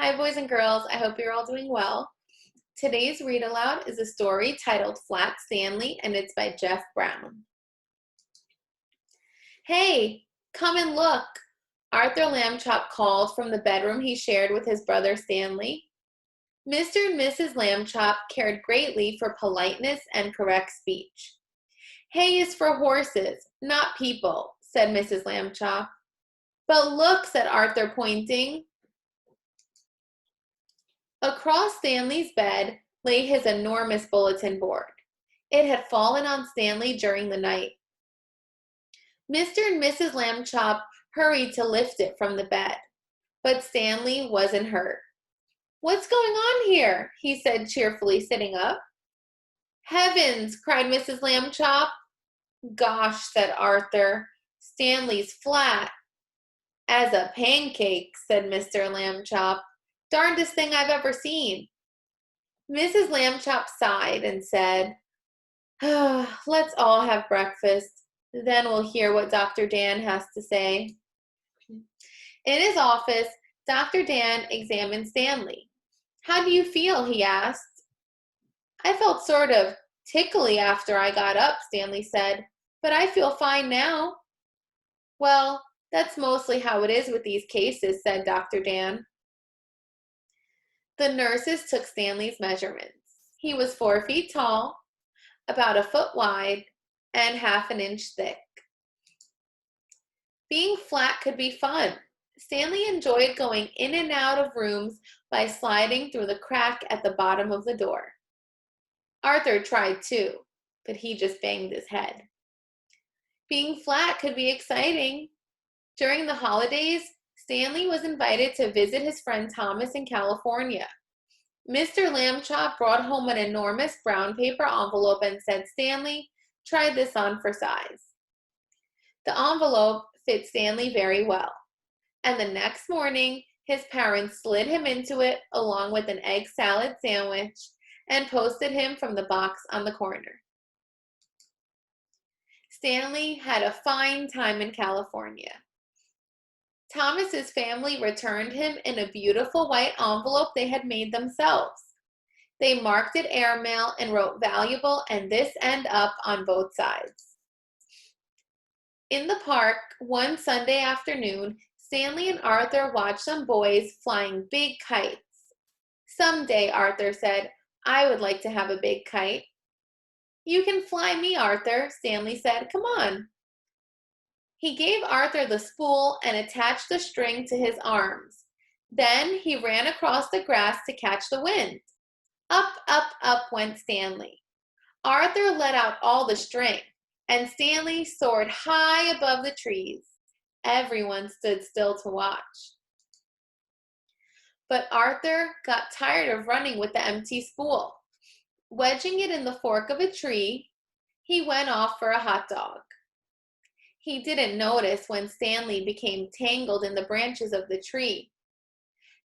Hi, boys and girls. I hope you're all doing well. Today's read aloud is a story titled Flat Stanley, and it's by Jeff Brown. Hey, come and look. Arthur Lampchop called from the bedroom he shared with his brother Stanley. Mr. and Mrs. Lampchop cared greatly for politeness and correct speech. Hay is for horses, not people, said Mrs. Lampchop. But look, said Arthur, pointing. Across Stanley's bed lay his enormous bulletin board. It had fallen on Stanley during the night. Mr. and Mrs. Lampchop hurried to lift it from the bed, but Stanley wasn't hurt. What's going on here? He said cheerfully, sitting up. Heavens, cried Mrs. Lampchop. Gosh, said Arthur, Stanley's flat. As a pancake, said Mr. Lampchop. Darndest thing I've ever seen. Mrs. Lampchop sighed and said, let's all have breakfast. Then we'll hear what Dr. Dan has to say. In his office, Dr. Dan examined Stanley. How do you feel? He asked. I felt sort of tickly after I got up, Stanley said, but I feel fine now. Well, that's mostly how it is with these cases, said Dr. Dan. The nurses took Stanley's measurements. He was 4 feet tall, about a foot wide, and half an inch thick. Being flat could be fun. Stanley enjoyed going in and out of rooms by sliding through the crack at the bottom of the door. Arthur tried too, but he just banged his head. Being flat could be exciting. During the holidays, Stanley was invited to visit his friend Thomas in California. Mr. Lampchop brought home an enormous brown paper envelope and said, Stanley, try this on for size. The envelope fit Stanley very well, and the next morning his parents slid him into it along with an egg salad sandwich and posted him from the box on the corner. Stanley had a fine time in California. Thomas's family returned him in a beautiful white envelope they had made themselves. They marked it airmail and wrote valuable and this end up on both sides. In the park, one Sunday afternoon, Stanley and Arthur watched some boys flying big kites. Someday, Arthur said, I would like to have a big kite. You can fly me, Arthur, Stanley said. Come on. He gave Arthur the spool and attached the string to his arms. Then he ran across the grass to catch the wind. Up, up, up went Stanley. Arthur let out all the string, and Stanley soared high above the trees. Everyone stood still to watch. But Arthur got tired of running with the empty spool. Wedging it in the fork of a tree, he went off for a hot dog. He didn't notice when Stanley became tangled in the branches of the tree.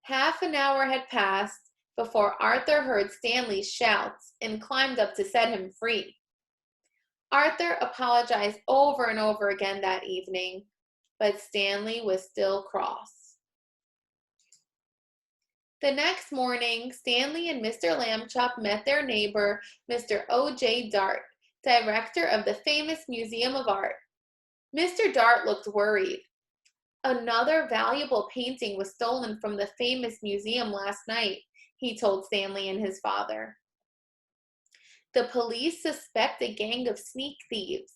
Half an hour had passed before Arthur heard Stanley's shouts and climbed up to set him free. Arthur apologized over and over again that evening, but Stanley was still cross. The next morning, Stanley and Mr. Lampchop met their neighbor, Mr. O.J. Dart, director of the famous Museum of Art. Mr. Dart looked worried. Another valuable painting was stolen from the famous museum last night, he told Stanley and his father. The police suspect a gang of sneak thieves.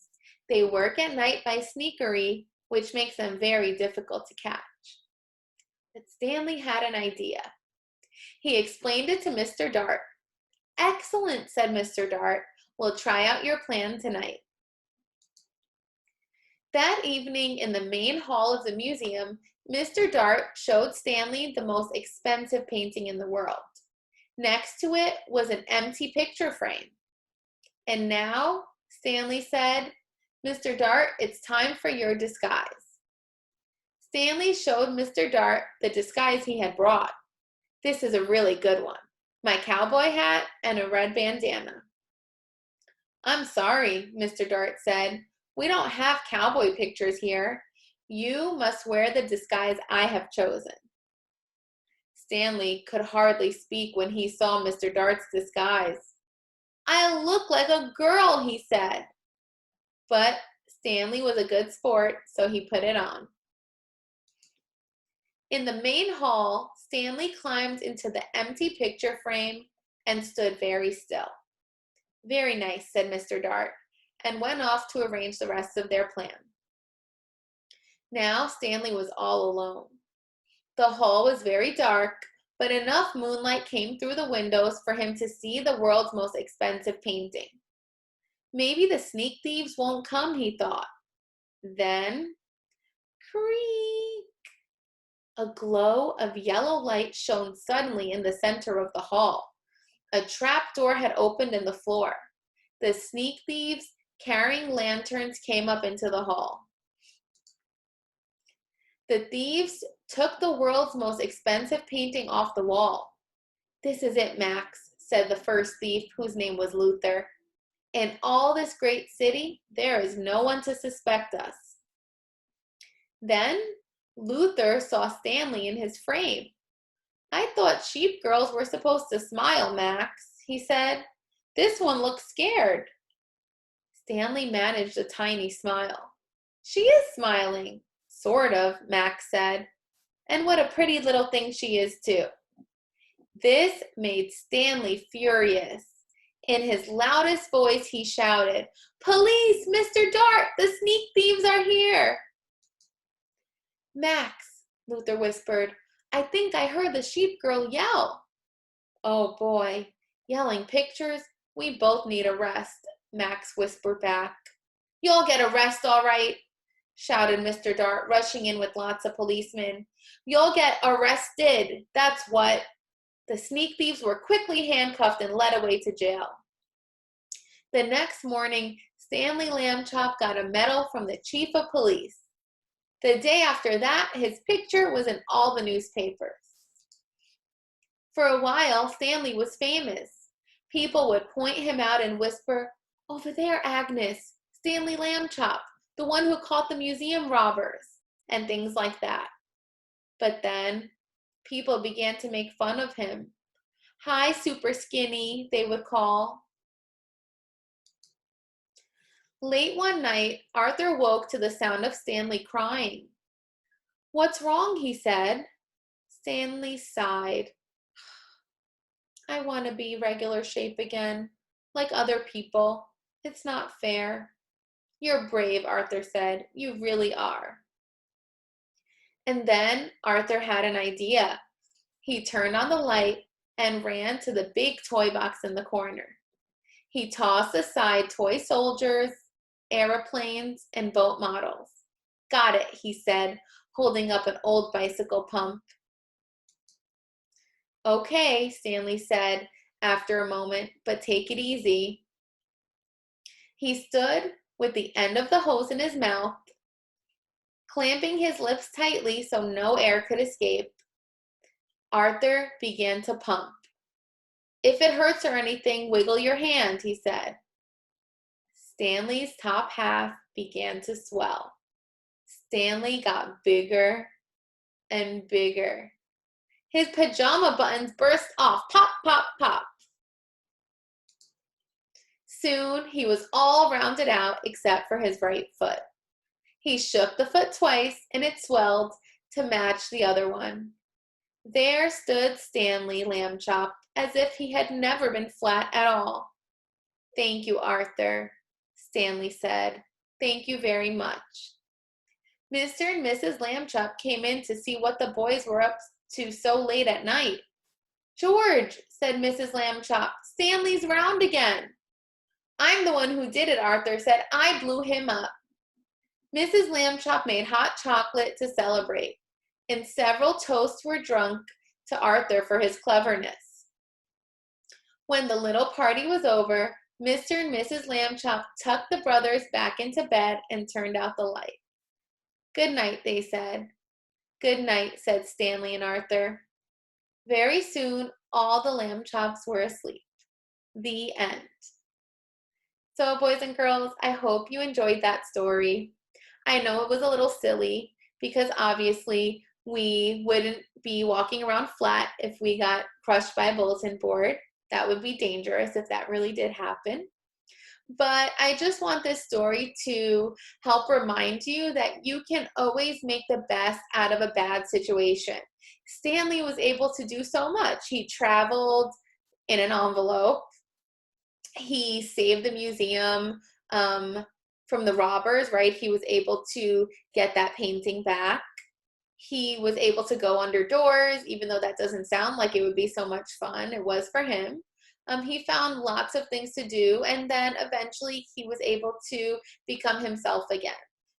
They work at night by sneakery, which makes them very difficult to catch. But Stanley had an idea. He explained it to Mr. Dart. Excellent, said Mr. Dart. We'll try out your plan tonight. That evening in the main hall of the museum, Mr. Dart showed Stanley the most expensive painting in the world. Next to it was an empty picture frame. And now, Stanley said, Mr. Dart, it's time for your disguise. Stanley showed Mr. Dart the disguise he had brought. This is a really good one. My cowboy hat and a red bandana. I'm sorry, Mr. Dart said. We don't have cowboy pictures here. You must wear the disguise I have chosen. Stanley could hardly speak when he saw Mr. Dart's disguise. "I look like a girl," he said. But Stanley was a good sport, so he put it on. In the main hall, Stanley climbed into the empty picture frame and stood very still. "Very nice," said Mr. Dart, and went off to arrange the rest of their plan. Now Stanley was all alone. The hall was very dark, but enough moonlight came through the windows for him to see the world's most expensive painting. Maybe the sneak thieves won't come, he thought. Then, creak! A glow of yellow light shone suddenly in the center of the hall. A trap door had opened in the floor. The sneak thieves, carrying lanterns, came up into the hall. The thieves took the world's most expensive painting off the wall. "This is it, Max," said the first thief, whose name was Luther. "In all this great city, there is no one to suspect us." Then Luther saw Stanley in his frame. "I thought sheep girls were supposed to smile, Max," he said. "This one looks scared." Stanley managed a tiny smile. "She is smiling." "Sort of," Max said. "And what a pretty little thing she is, too." This made Stanley furious. In his loudest voice, he shouted, "Police! Mr. Dart! The sneak thieves are here!" "Max," Luther whispered, "I think I heard the sheep girl yell." "Oh boy, yelling pictures? We both need a rest," Max whispered back. "You'll get a rest, all right," shouted Mr. Dart, rushing in with lots of policemen. "You'll get arrested, that's what." The sneak thieves were quickly handcuffed and led away to jail. The next morning, Stanley Lampchop got a medal from the chief of police. The day after that, his picture was in all the newspapers. For a while, Stanley was famous. People would point him out and whisper, "Over there, Agnes, Stanley Lampchop, the one who caught the museum robbers," and things like that. But then, people began to make fun of him. "Hi, super skinny," they would call. Late one night, Arthur woke to the sound of Stanley crying. "What's wrong?" he said. Stanley sighed. "I want to be regular shape again, like other people. It's not fair." "You're brave," Arthur said. "You really are." And then Arthur had an idea. He turned on the light and ran to the big toy box in the corner. He tossed aside toy soldiers, airplanes, and boat models. "Got it," he said, holding up an old bicycle pump. "Okay," Stanley said after a moment, "but take it easy." He stood with the end of the hose in his mouth, clamping his lips tightly so no air could escape. Arthur began to pump. "If it hurts or anything, wiggle your hand," he said. Stanley's top half began to swell. Stanley got bigger and bigger. His pajama buttons burst off. Pop, pop, pop. Soon he was all rounded out except for his right foot. He shook the foot twice and it swelled to match the other one. There stood Stanley Lampchop as if he had never been flat at all. "Thank you, Arthur," Stanley said. "Thank you very much." Mr. and Mrs. Lampchop came in to see what the boys were up to so late at night. "George," said Mrs. Lampchop, "Stanley's round again." "I'm the one who did it," Arthur said. "I blew him up." Mrs. Lampchop made hot chocolate to celebrate, and several toasts were drunk to Arthur for his cleverness. When the little party was over, Mr. and Mrs. Lampchop tucked the brothers back into bed and turned out the light. "Good night," they said. "Good night," said Stanley and Arthur. Very soon, all the Lampchops were asleep. The end. So, boys and girls, I hope you enjoyed that story. I know it was a little silly because obviously We wouldn't be walking around flat if we got crushed by a bulletin board. That would be dangerous if that really did happen. But I just want this story to help remind you that you can always make the best out of a bad situation. Stanley was able to do so much. He traveled in an envelope. He saved the museum from the robbers, right? He was able to get that painting back. He was able to go under doors, even though that doesn't sound like it would be so much fun. It was for him. He found lots of things to do, and then eventually he was able to become himself again.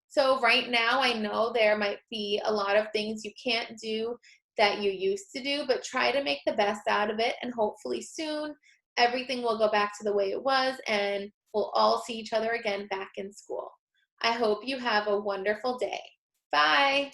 So right now, I know there might be a lot of things you can't do that you used to do, but try to make the best out of it, and hopefully soon everything will go back to the way it was, and we'll all see each other again back in school. I hope you have a wonderful day. Bye.